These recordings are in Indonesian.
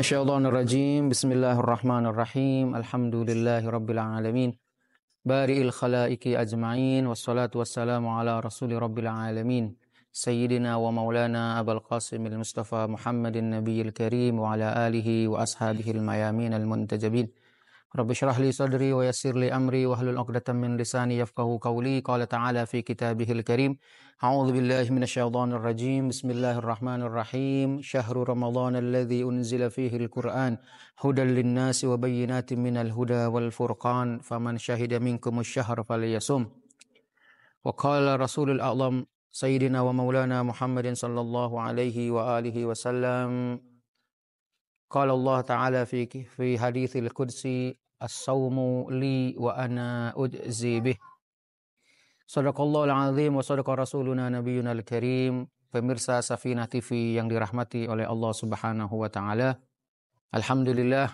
Minasyaitonir rajim. Bismillahirrahmanirrahim. Alhamdulillahirabbil alamin. Bari'il khalaiqi ajma'in wassalatu wassalamu ala rasuli rabbil alamin. Sayyidina wa maulana Abul Qasimil Mustafa Muhammadin Nabiyil Karim wa ala alihi wa ashabihil mayamin al-muntajabin. Rabbi shrah li sadri wa yassir li amri wa hlul 'uqdatam min lisani yafqahu qawli. Qala ta'ala fi kitabihil karim. A'udzu billahi minasyaitonir rajim. Bismillahirrahmanirrahim. Syahrul Ramadan alladzi unzila fihi al-Qur'an hudan lin-nasi wa bayyinatin minal huda wal furqan. Faman syahida minkumus syahra falyasum. Wa qala Rasulul A'lam Sayyidina wa maulana Muhammadin sallallahu alaihi wa alihi wasallam. Qala Allah Ta'ala fi hadithil qudsi as-sawmu li wa ana ujzi bih. Sadaqallahul azim wa sadaqa rasuluna nabiyuna al-karim. Pemirsa Safinah TV yang dirahmati oleh Allah Subhanahu wa taala. Alhamdulillah,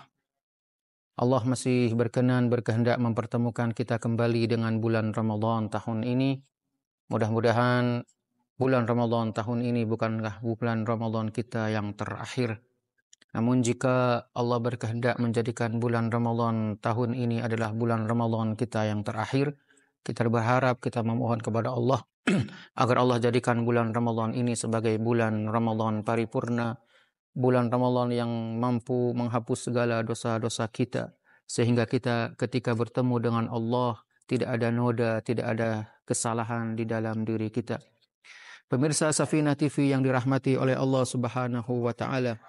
Allah masih berkehendak mempertemukan kita kembali dengan bulan Ramadan tahun ini. Mudah-mudahan bulan Ramadan tahun ini bukanlah bulan Ramadan kita yang terakhir. Namun jika Allah berkehendak menjadikan bulan Ramadan tahun ini adalah bulan Ramadan kita yang terakhir, kita berharap, kita memohon kepada Allah agar Allah jadikan bulan Ramadan ini sebagai bulan Ramadan paripurna, bulan Ramadan yang mampu menghapus segala dosa-dosa kita, sehingga kita ketika bertemu dengan Allah tidak ada noda, tidak ada kesalahan di dalam diri kita. Pemirsa Safinah TV yang dirahmati oleh Allah Subhanahu wa taala.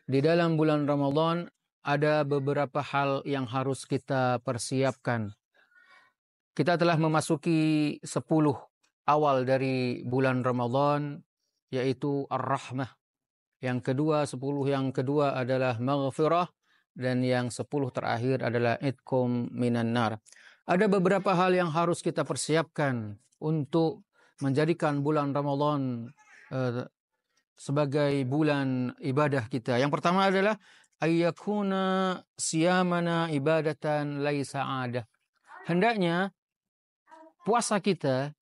Di dalam bulan Ramadan ada beberapa hal yang harus kita persiapkan. Kita telah memasuki 10 awal dari bulan Ramadan, yaitu Ar-Rahmah. Yang kedua, 10 yang kedua adalah Maghfirah, dan yang 10 terakhir adalah Itqum minan nar. Ada beberapa hal yang harus kita persiapkan untuk menjadikan bulan Ramadan sebagai bulan ibadah kita. Yang pertama adalah ayyakuna siyamana ibadatan laisa 'adah. Hendaknya puasa kita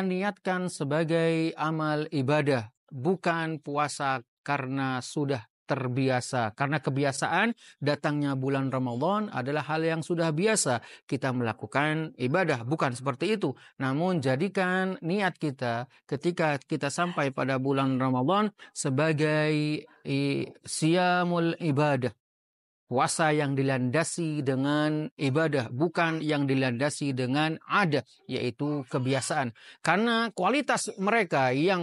niatkan sebagai amal ibadah, bukan puasa karena sudah terbiasa. Karena kebiasaan datangnya bulan Ramadan adalah hal yang sudah biasa kita melakukan ibadah, bukan seperti itu. Namun jadikan niat kita ketika kita sampai pada bulan Ramadan sebagai siyamul ibadah, puasa yang dilandasi dengan ibadah, bukan yang dilandasi dengan adat, yaitu kebiasaan. Karena kualitas mereka yang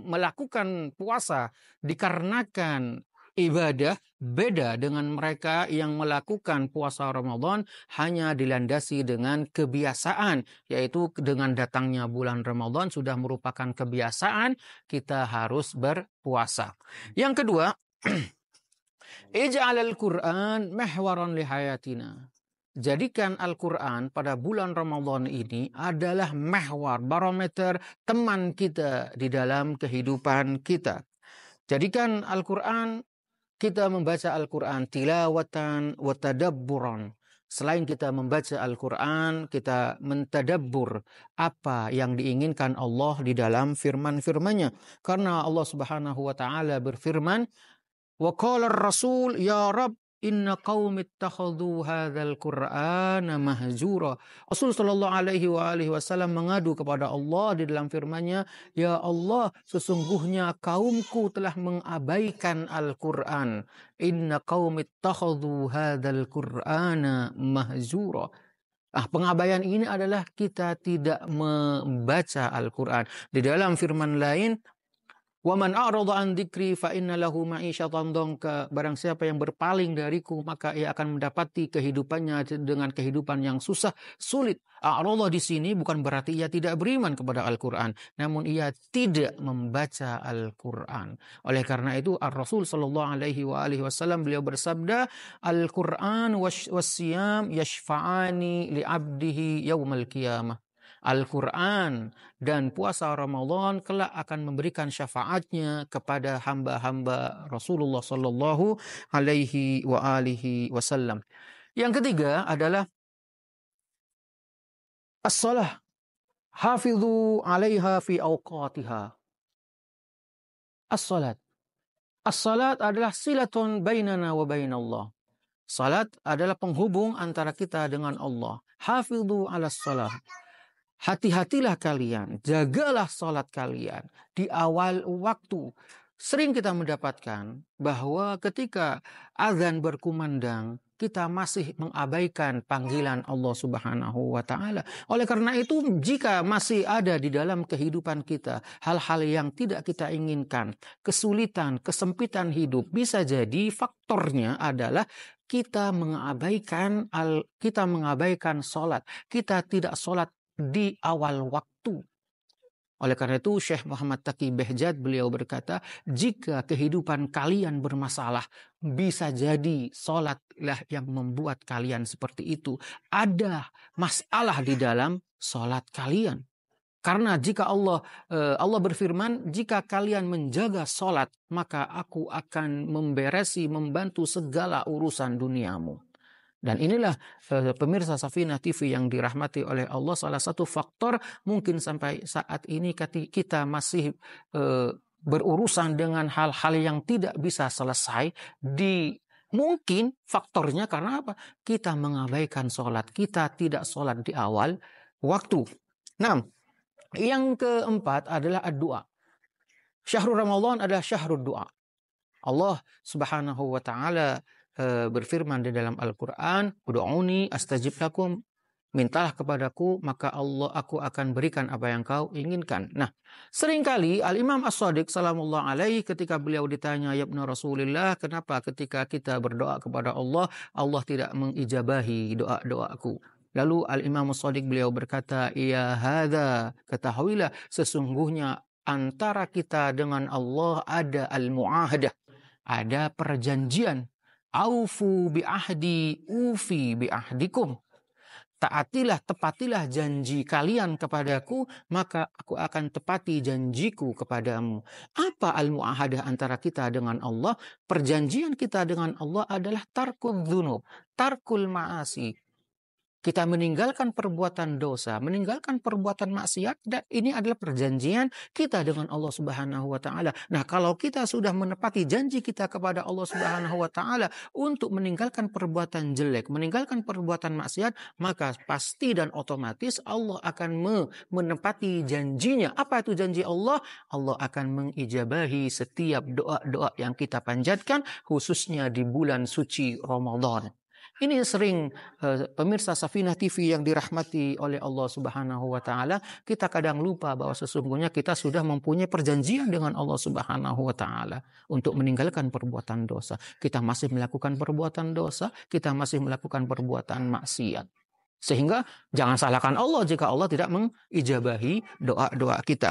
melakukan puasa dikarenakan ibadah beda dengan mereka yang melakukan puasa Ramadan hanya dilandasi dengan kebiasaan, yaitu dengan datangnya bulan Ramadan sudah merupakan kebiasaan kita harus berpuasa. Yang kedua, ij'alal Qur'an mahwaran li hayatina. Jadikan Al-Quran pada bulan Ramadan ini adalah mahwar, barometer, teman kita di dalam kehidupan kita. Jadikan Al-Quran, kita membaca Al-Quran tilawatan wa tadabburan. Selain kita membaca Al-Quran, kita mentadabbur apa yang diinginkan Allah di dalam firman-firmannya. Karena Allah Subhanahu wa taala berfirman, wa qala ar-rasul ya rab inna qaumi ittakhadhu hadzal qur'ana mahjura. Rasul sallallahu alaihi wasallam mengadu kepada Allah di dalam firman-Nya, ya Allah, sesungguhnya kaumku telah mengabaikan Al-Qur'an. Inna qaumi ittakhadhu hadzal qur'ana mahjura. Pengabaian ini adalah kita tidak membaca Al-Qur'an. Di dalam firman lain, wa man a'rada an dzikri fa inna lahu ma'isyatan dhanka. Barang siapa yang berpaling dariku, maka ia akan mendapati kehidupannya dengan kehidupan yang susah, sulit. A'rada di sini bukan berarti ia tidak beriman kepada Al-Qur'an, namun ia tidak membaca Al-Qur'an. Oleh karena itu Ar-Rasul sallallahu alaihi wasallam beliau bersabda, Al-Qur'an was-siyam yashfa'ani li 'abdihi yaumal qiyamah. Al-Quran dan puasa Ramadan kelak akan memberikan syafaatnya kepada hamba-hamba Rasulullah Sallallahu Alaihi Wasallam. Yang ketiga adalah as-salah, hafidhu 'alaiha fi awqatiha. As-salat, As-salat adalah silatun bainana wa bainallah. Salat adalah penghubung antara kita dengan Allah. Hafidhu ala salat. Hati-hatilah kalian, jagalah salat kalian di awal waktu. Sering kita mendapatkan bahwa ketika azan berkumandang, kita masih mengabaikan panggilan Allah Subhanahu wa Ta'ala. Oleh karena itu, jika masih ada di dalam kehidupan kita hal-hal yang tidak kita inginkan, kesulitan, kesempitan hidup, bisa jadi faktornya adalah kita mengabaikan sholat. Kita tidak sholat di awal waktu. Oleh karena itu Syekh Muhammad Taqi Behjat beliau berkata, jika kehidupan kalian bermasalah, bisa jadi sholatlah yang membuat kalian seperti itu. Ada masalah di dalam sholat kalian. Karena jika Allah berfirman, jika kalian menjaga sholat, maka aku akan membantu segala urusan duniamu. Dan inilah pemirsa Safinah TV yang dirahmati oleh Allah, salah satu faktor mungkin sampai saat ini kita masih berurusan dengan hal-hal yang tidak bisa selesai mungkin faktornya karena apa? Kita mengabaikan sholat, kita tidak sholat di awal waktu. Nah, yang keempat adalah doa. Syahrul Ramadan adalah syahrul doa. Allah Subhanahu wa Ta'ala berfirman di dalam Al-Quran, "Ud'uni astajib lakum." Mintalah kepadaku, maka aku akan berikan apa yang kau inginkan. Nah, seringkali Al-Imam As-Shadiq salamullah alaihi ketika beliau ditanya, "Ya ibnu Rasulillah, kenapa ketika kita berdoa kepada Allah, Allah tidak mengijabahi doa-doaku?" Lalu Al-Imam As-Shadiq beliau berkata, "Ya hadza, ketahuilah sesungguhnya antara kita dengan Allah ada al-mu'ahadah, ada perjanjian. Aufu bi ahdi ufi bi ahdikum. Tepatilah janji kalian kepadaku, maka aku akan tepati janjiku kepadamu." Apa al-mu'ahadah antara kita dengan Allah? Perjanjian kita dengan Allah adalah tarkul dzunub, tarkul ma'asi. Kita meninggalkan perbuatan dosa, meninggalkan perbuatan maksiat, dan ini adalah perjanjian kita dengan Allah Subhanahu wa Ta'ala. Nah, kalau kita sudah menepati janji kita kepada Allah Subhanahu wa Ta'ala untuk meninggalkan perbuatan jelek, meninggalkan perbuatan maksiat, maka pasti dan otomatis Allah akan menepati janjinya. Apa itu janji Allah? Allah akan mengijabahi setiap doa-doa yang kita panjatkan, khususnya di bulan suci Ramadan. Ini sering pemirsa Safinah TV yang dirahmati oleh Allah Subhanahu wa Ta'ala, kita kadang lupa bahwa sesungguhnya kita sudah mempunyai perjanjian dengan Allah Subhanahu wa Ta'ala untuk meninggalkan perbuatan dosa. Kita masih melakukan perbuatan dosa, kita masih melakukan perbuatan maksiat. Sehingga jangan salahkan Allah jika Allah tidak mengijabahi doa-doa kita.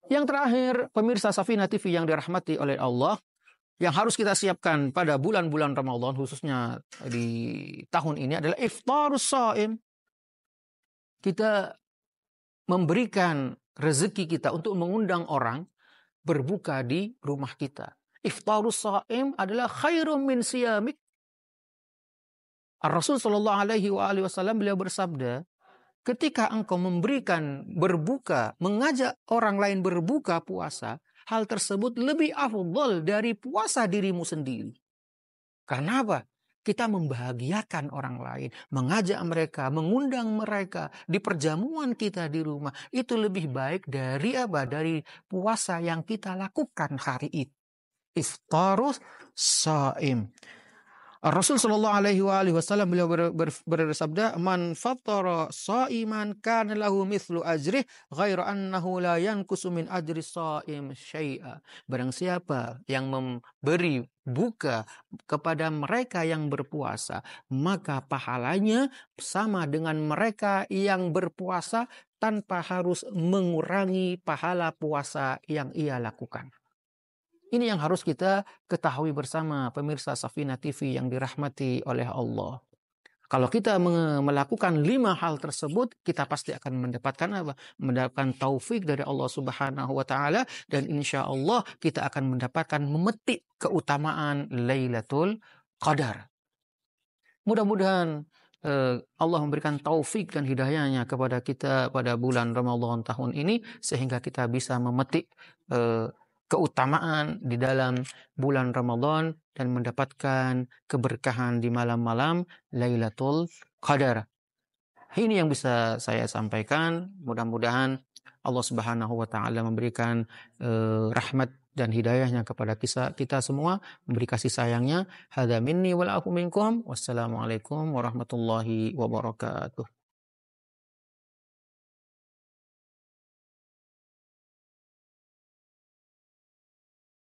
Yang terakhir, pemirsa Safinah TV yang dirahmati oleh Allah, yang harus kita siapkan pada bulan-bulan Ramadan, khususnya di tahun ini, adalah iftarus shaim. Kita memberikan rezeki kita untuk mengundang orang berbuka di rumah kita. Iftarus shaim adalah khairum min siyamik. Rasul sallallahu alaihi wasallam beliau bersabda, ketika engkau memberikan berbuka, mengajak orang lain berbuka puasa, hal tersebut lebih afdal dari puasa dirimu sendiri. Karena apa? Kita membahagiakan orang lain, mengajak mereka, mengundang mereka di perjamuan kita di rumah. Itu lebih baik dari apa? Dari puasa yang kita lakukan hari itu. Iftarus shaim. Rasul sallallahu alaihi wasallam beliau bersabda, "Man fattara shaiman kana lahu mithlu ajrih ghaira annahu la yanqusu min ajri shaim syai'a." Barang siapa yang memberi buka kepada mereka yang berpuasa, maka pahalanya sama dengan mereka yang berpuasa tanpa harus mengurangi pahala puasa yang ia lakukan. Ini yang harus kita ketahui bersama pemirsa Safinah TV yang dirahmati oleh Allah. Kalau kita melakukan 5 hal tersebut, kita pasti akan mendapatkan apa? Mendapatkan taufik dari Allah Subhanahu wa Ta'ala, dan insya Allah kita akan mendapatkan memetik keutamaan Lailatul Qadar. Mudah-mudahan Allah memberikan taufik dan hidayahnya kepada kita pada bulan Ramadan tahun ini, sehingga kita bisa memetik keutamaan di dalam bulan Ramadan dan mendapatkan keberkahan di malam-malam Lailatul Qadar. Ini yang bisa saya sampaikan. Mudah-mudahan Allah Subhanahu wa taala memberikan rahmat dan hidayahnya kepada kita semua, memberi kasih sayangnya. Hadza minni wal afu minkum. Wassalamualaikum warahmatullahi wabarakatuh.